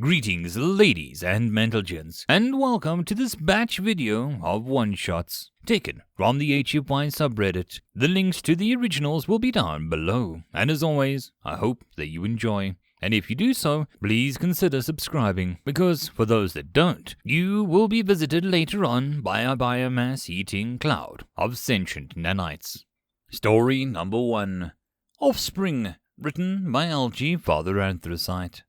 Greetings ladies and gents, and welcome to this batch video of one-shots taken from the HFY subreddit. The links to the originals will be down below, and as always, I hope that you enjoy. And if you do so, please consider subscribing, because for those that don't, you will be visited later on by a biomass-eating cloud of sentient nanites. Story number 1. Offspring, written by LG Father Anthracite.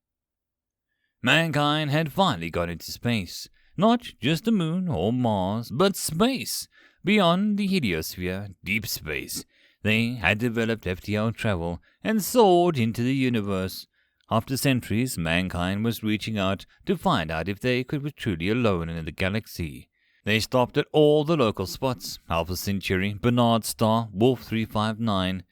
Mankind had finally got into space. Not just the moon or Mars, but space. Beyond the heliosphere, deep space. They had developed FTL travel and soared into the universe. After centuries, mankind was reaching out to find out if they could be truly alone in the galaxy. They stopped at all the local spots, Alpha Centauri, Bernard Star, Wolf 359.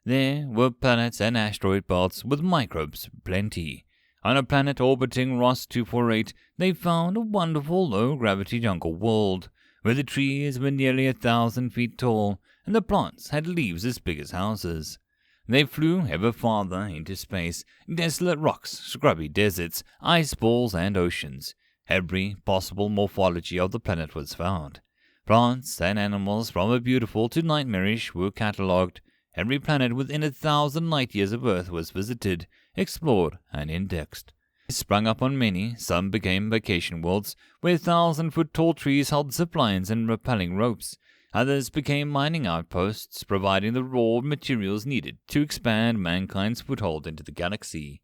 There were planets and asteroid belts with microbes plenty. On a planet orbiting Ross 248, they found a wonderful low-gravity jungle world, where the trees were nearly 1,000 feet tall, and the plants had leaves as big as houses. They flew ever farther into space, desolate rocks, scrubby deserts, ice balls, and oceans. Every possible morphology of the planet was found. Plants and animals from a beautiful to nightmarish were catalogued. Every planet within 1,000 light-years of Earth was visited, explored, and indexed. They sprung up on many. Some became vacation worlds, where 1,000-foot-tall trees held zip lines and rappelling ropes. Others became mining outposts, providing the raw materials needed to expand mankind's foothold into the galaxy.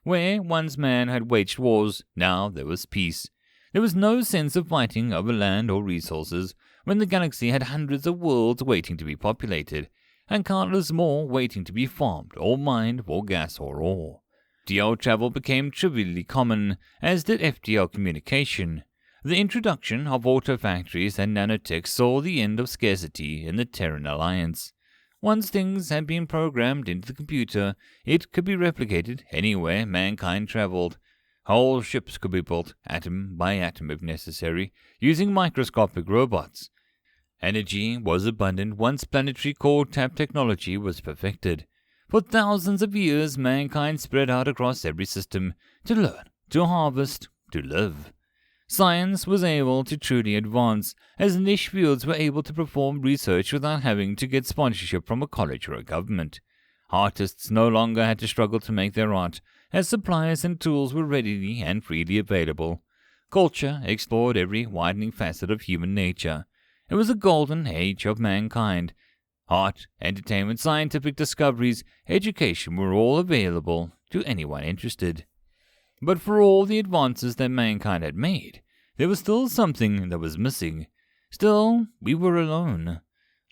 Where once man had waged wars, now there was peace. There was no sense of fighting over land or resources, when the galaxy had hundreds of worlds waiting to be populated, and countless more waiting to be farmed or mined for gas or ore. FTL travel became trivially common, as did FTL communication. The introduction of auto factories and nanotech saw the end of scarcity in the Terran Alliance. Once things had been programmed into the computer, it could be replicated anywhere mankind traveled. Whole ships could be built, atom by atom if necessary, using microscopic robots. Energy was abundant once planetary core tap technology was perfected. For thousands of years, mankind spread out across every system to learn, to harvest, to live. Science was able to truly advance, as niche fields were able to perform research without having to get sponsorship from a college or a government. Artists no longer had to struggle to make their art, as supplies and tools were readily and freely available. Culture explored every widening facet of human nature. It was a golden age of mankind. Art, entertainment, scientific discoveries, education were all available to anyone interested. But for all the advances that mankind had made, there was still something that was missing. Still, we were alone.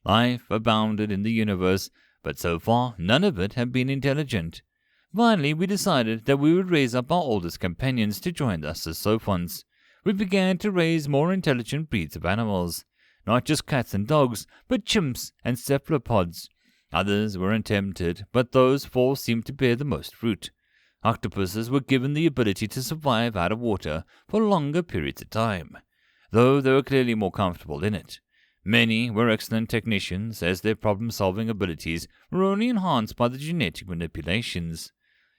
Life abounded in the universe, but so far none of it had been intelligent. Finally, we decided that we would raise up our oldest companions to join us as sophons. We began to raise more intelligent breeds of animals. Not just cats and dogs, but chimps and cephalopods. Others were attempted, but those four seemed to bear the most fruit. Octopuses were given the ability to survive out of water for longer periods of time, though they were clearly more comfortable in it. Many were excellent technicians, as their problem-solving abilities were only enhanced by the genetic manipulations.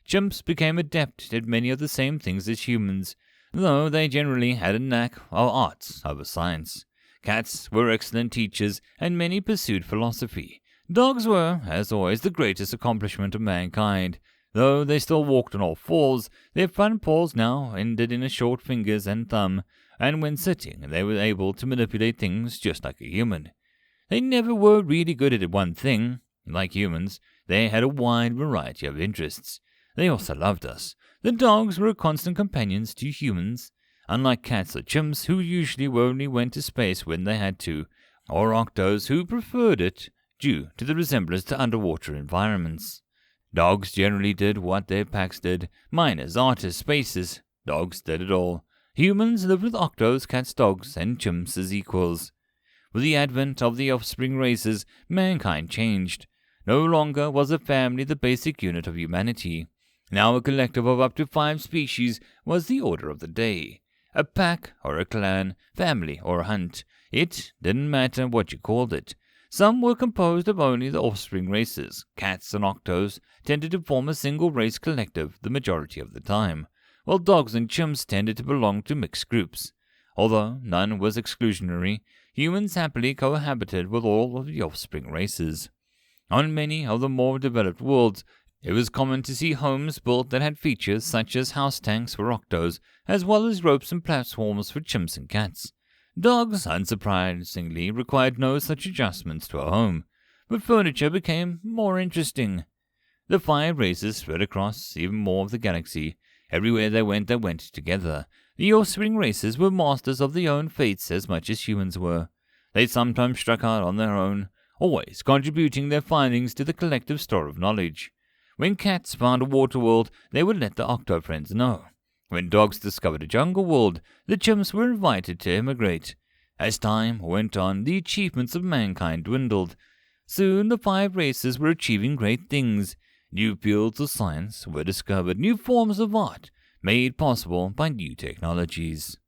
Chimps became adept at many of the same things as humans, though they generally had a knack of arts over science. Cats were excellent teachers, and many pursued philosophy. Dogs were, as always, the greatest accomplishment of mankind. Though they still walked on all fours, their front paws now ended in short fingers and thumb, and when sitting, they were able to manipulate things just like a human. They never were really good at one thing. Like humans, they had a wide variety of interests. They also loved us. The dogs were constant companions to humans. Unlike cats or chimps, who usually only went to space when they had to, or octos who preferred it due to the resemblance to underwater environments. Dogs generally did what their packs did. Miners, artists, spacers. Dogs did it all. Humans lived with octos, cats, dogs, and chimps as equals. With the advent of the offspring races, mankind changed. No longer was a family the basic unit of humanity. Now a collective of up to 5 species was the order of the day. A pack or a clan, family or a hunt. It didn't matter what you called it. Some were composed of only the offspring races. Cats and octos tended to form a single race collective the majority of the time, while dogs and chimps tended to belong to mixed groups. Although none was exclusionary, humans happily cohabited with all of the offspring races. On many of the more developed worlds, it was common to see homes built that had features such as house tanks for octos, as well as ropes and platforms for chimps and cats. Dogs, unsurprisingly, required no such adjustments to a home, but furniture became more interesting. The 5 races spread across even more of the galaxy. Everywhere they went together. The offspring races were masters of their own fates as much as humans were. They sometimes struck out on their own, always contributing their findings to the collective store of knowledge. When cats found a water world, they would let the octo friends know. When dogs discovered a jungle world, the chimps were invited to immigrate. As time went on, the achievements of mankind dwindled. Soon the 5 races were achieving great things. New fields of science were discovered, new forms of art made possible by new technologies.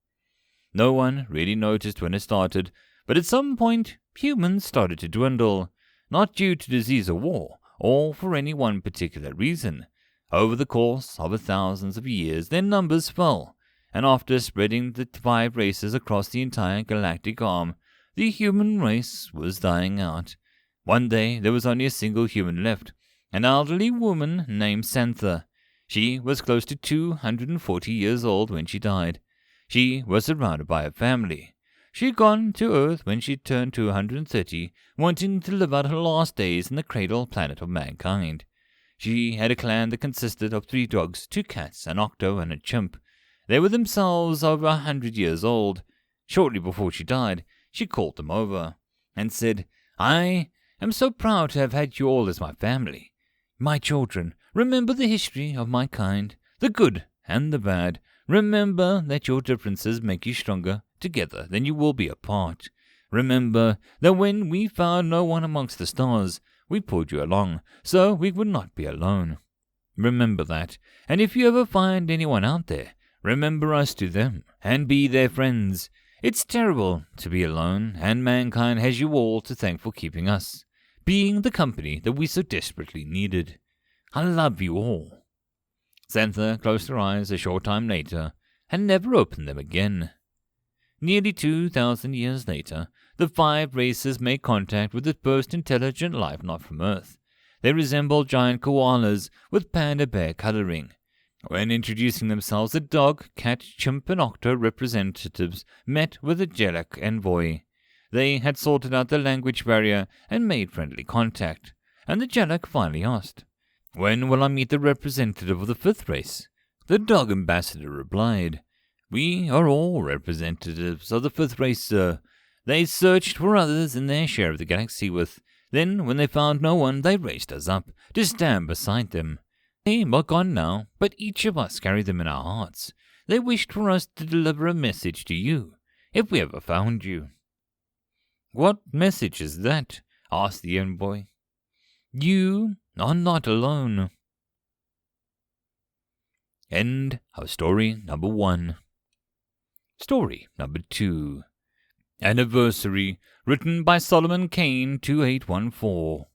No one really noticed when it started, but at some point, humans started to dwindle, not due to disease or war, or for any one particular reason. Over the course of thousands of years, their numbers fell, and after spreading the 5 races across the entire galactic arm, the human race was dying out. One day, there was only a single human left, an elderly woman named Santha. She was close to 240 years old when she died. She was surrounded by her family. She had gone to Earth when she turned 230, wanting to live out her last days in the cradle planet of mankind. She had a clan that consisted of 3 dogs, 2 cats, an octo, and a chimp. They were themselves over 100 years old. Shortly before she died, she called them over and said, "I am so proud to have had you all as my family. My children, remember the history of my kind, the good and the bad. Remember that your differences make you stronger together than you will be apart. Remember that when we found no one amongst the stars, we pulled you along, so we would not be alone. Remember that, and if you ever find anyone out there, remember us to them, and be their friends. It's terrible to be alone, and mankind has you all to thank for keeping us, being the company that we so desperately needed. I love you all." Santha closed her eyes a short time later, and never opened them again. Nearly 2,000 years later, the 5 races made contact with the first intelligent life not from Earth. They resembled giant koalas with panda bear coloring. When introducing themselves, the dog, cat, chimp, and octo representatives met with a Jellic envoy. They had sorted out the language barrier and made friendly contact, and the Jellic finally asked, "When will I meet the representative of the 5th race?" The dog ambassador replied, "We are all representatives of the 5th race, sir. They searched for others in their share of the galaxy then, when they found no one, they raised us up to stand beside them. They are gone now, but each of us carry them in our hearts. They wished for us to deliver a message to you, if we ever found you." "What message is that?" asked the envoy. "You are not alone." End of story number 1. Story number 2. Anniversary, written by Solomon Kane 2814.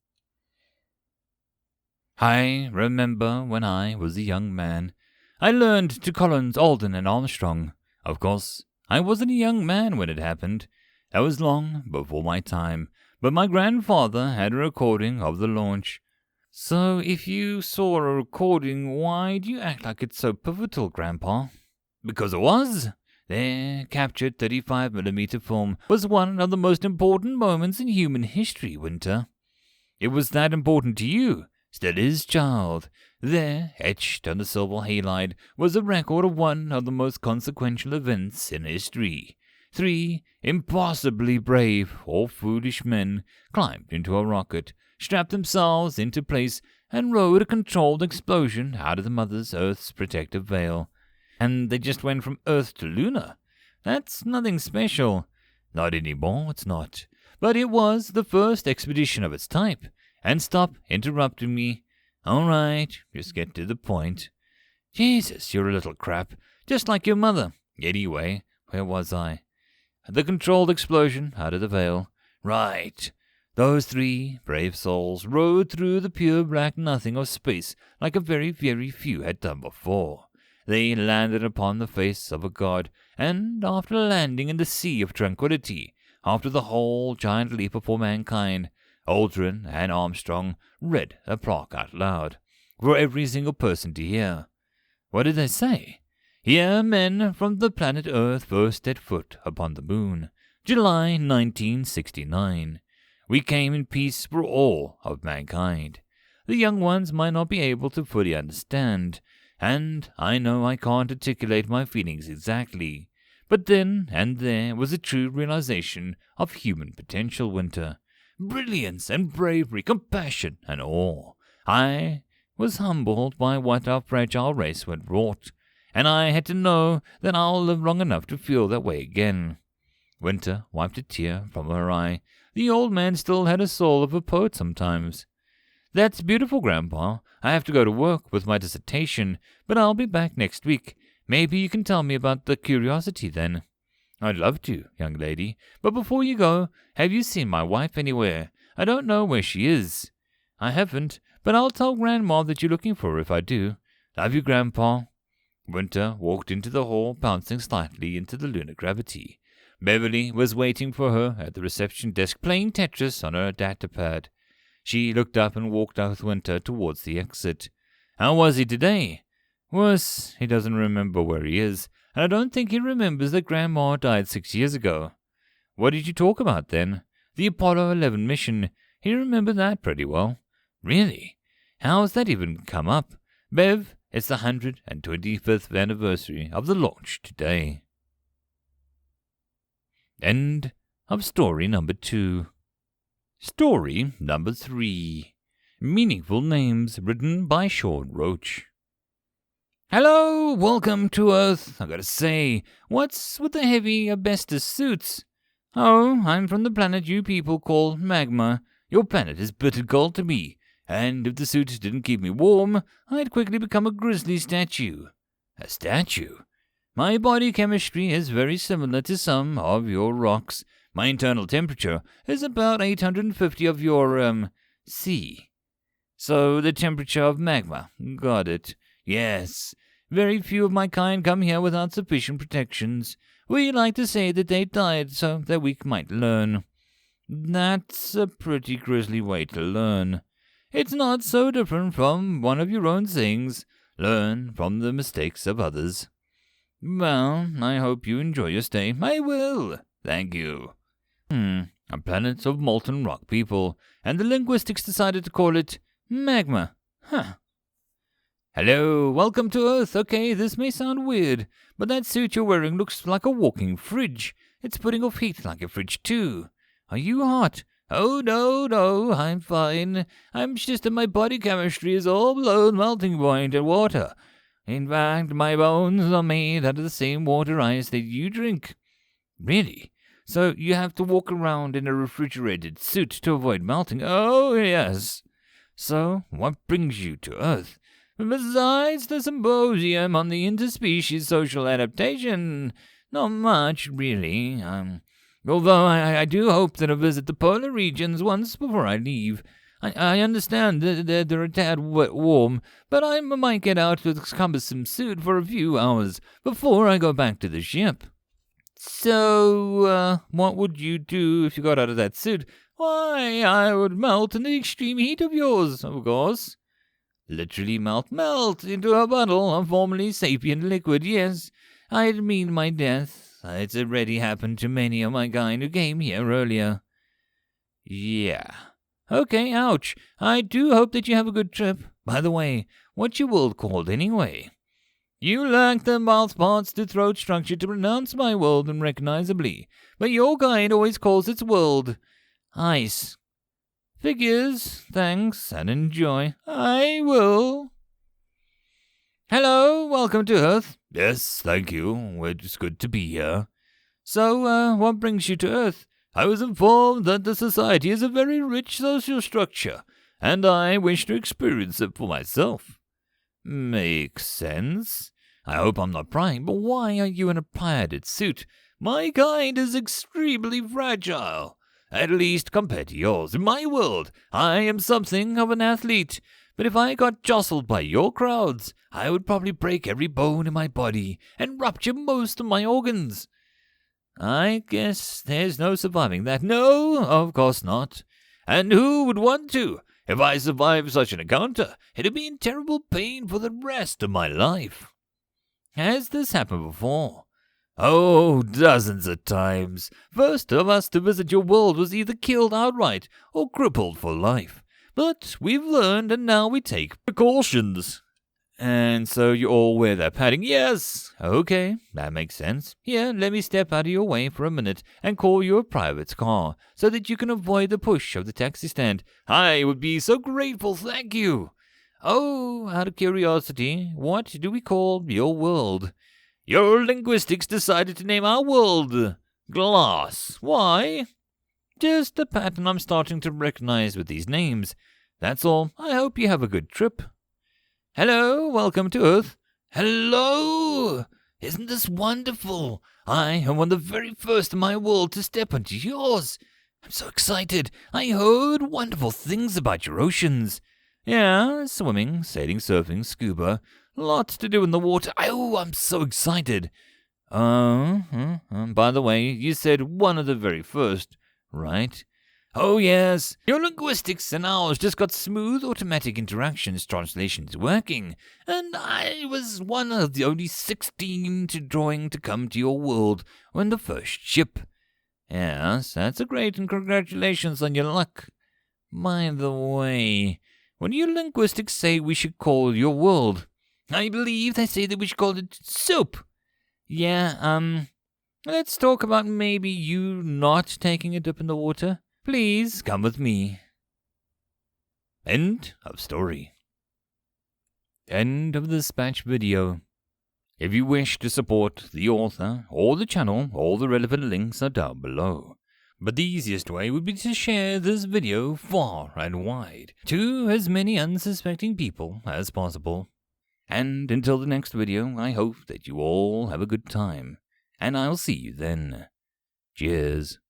I remember when I was a young man. I learned to Collins, Alden, and Armstrong. Of course, I wasn't a young man when it happened. That was long before my time, but my grandfather had a recording of the launch. So if you saw a recording, why do you act like it's so pivotal, Grandpa? Because it was. Their captured 35mm film was one of the most important moments in human history, Winter. It was that important to you. Still is, child. There, etched on the silver halide, was a record of one of the most consequential events in history. 3 impossibly brave or foolish men climbed into a rocket, strapped themselves into place, and rode a controlled explosion out of the Mother Earth's protective veil. And they just went from Earth to Luna. That's nothing special. Not anymore, it's not. But it was the first expedition of its type. And stop interrupting me. All right, just get to the point. Jesus, you're a little crap, just like your mother. Anyway, where was I? The controlled explosion out of the veil. Right. Those 3 brave souls rode through the pure black nothing of space like a very, very few had done before. they landed upon the face of a god, and after landing in the sea of tranquility, after the whole giant leap for mankind, Aldrin and Armstrong read a plaque out loud, for every single person to hear. What did they say? Here men from the planet Earth first set foot upon the moon, July 1969. We came in peace for all of mankind. The young ones might not be able to fully understand, and I know I can't articulate my feelings exactly, but then and there was a true realization of human potential, Winter. Brilliance and bravery, compassion and awe. I was humbled by what our fragile race had wrought, and I had to know that I'll live long enough to feel that way again. Winter wiped a tear from her eye. The old man still had a soul of a poet sometimes. That's beautiful, Grandpa. I have to go to work with my dissertation, but I'll be back next week. Maybe you can tell me about the curiosity then. I'd love to, young lady. But before you go, have you seen my wife anywhere? I don't know where she is. I haven't, but I'll tell Grandma that you're looking for her if I do. Love you, Grandpa. Winter walked into the hall, bouncing slightly into the lunar gravity. Beverly was waiting for her at the reception desk, playing Tetris on her datapad. She looked up and walked out with Winter towards the exit. How was he today? Worse, he doesn't remember where he is, and I don't think he remembers that Grandma died 6 years ago. What did you talk about then? The Apollo 11 mission. He remembered that pretty well. Really? How's that even come up? Bev, it's the 125th anniversary of the launch today. End of story number 2. Story number 3. Meaningful Names, written by Sean Roach. Hello, welcome to Earth. I gotta say, what's with the heavy asbestos suits? Oh, I'm from the planet you people call Magma. Your planet is bitter cold to me, and if the suit didn't keep me warm, I'd quickly become a grizzly statue. A statue? My body chemistry is very similar to some of your rocks. My internal temperature is about 850 of your, sea. So the temperature of magma. Got it. Yes. Very few of my kind come here without sufficient protections. We like to say that they died so that we might learn. That's a pretty grisly way to learn. It's not so different from one of your own sayings. Learn from the mistakes of others. Well, I hope you enjoy your stay. I will. Thank you. A planet of molten rock people, and the linguistics decided to call it magma. Huh. Hello, welcome to Earth. Okay, this may sound weird, but that suit you're wearing looks like a walking fridge. It's putting off heat like a fridge too. Are you hot? Oh, no, I'm fine. I'm just that my body chemistry is all below the melting point at water. In fact, my bones are made out of the same water ice that you drink. Really? So you have to walk around in a refrigerated suit to avoid melting? Oh, yes. So, what brings you to Earth? Besides the symposium on the interspecies social adaptation, not much, really. Although I do hope that I'll visit the polar regions once before I leave. I understand that they're a tad warm, but I might get out of this cumbersome suit for a few hours before I go back to the ship. So, what would you do if you got out of that suit? Why, I would melt in the extreme heat of yours, of course. Literally melt into a bottle of formerly sapient liquid, yes. I'd mean my death. It's already happened to many of my kind who came here earlier. Yeah. Okay, ouch. I do hope that you have a good trip. By the way, what's your world called anyway? You lack the mouth parts to throat structure to pronounce my world unrecognizably, but your kind always calls its world ice. Figures, thanks, and enjoy. I will. Hello, welcome to Earth. Yes, thank you. It's good to be here. So, what brings you to Earth? I was informed that the society is a very rich social structure, and I wish to experience it for myself. Makes sense. I hope I'm not prying, but why are you in a padded suit? My kind is extremely fragile. At least compared to yours. In my world, I am something of an athlete. But if I got jostled by your crowds, I would probably break every bone in my body and rupture most of my organs. I guess there's no surviving that. No, of course not. And who would want to? If I survived such an encounter, it'd be in terrible pain for the rest of my life. Has this happened before? Oh, dozens of times. First of us to visit your world was either killed outright or crippled for life. But we've learned and now we take precautions. And so you all wear that padding? Yes. Okay, that makes sense. Here, let me step out of your way for a minute and call you a private car so that you can avoid the push of the taxi stand. I would be so grateful, thank you. Oh, out of curiosity, what do we call your world? Your linguistics decided to name our world Glass. Why? Just a pattern I'm starting to recognize with these names. That's all. I hope you have a good trip. Hello, welcome to Earth. Hello! Isn't this wonderful? I am one of the very first in my world to step onto yours. I'm so excited. I heard wonderful things about your oceans. Yeah, swimming, sailing, surfing, scuba. Lots to do in the water. Oh, I'm so excited. By the way, you said one of the very first, right? Oh, yes. Your linguistics and ours just got smooth automatic interactions translations working, and I was one of the only 16 to come to your world when the first ship. Yes, that's a great, and congratulations on your luck. By the way, what do your linguistics say we should call your world? I believe they say that we should call it soup. Yeah, let's talk about maybe you not taking a dip in the water. Please come with me. End of story. End of this batch video. If you wish to support the author or the channel, all the relevant links are down below. But the easiest way would be to share this video far and wide to as many unsuspecting people as possible. And until the next video, I hope that you all have a good time, and I'll see you then. Cheers.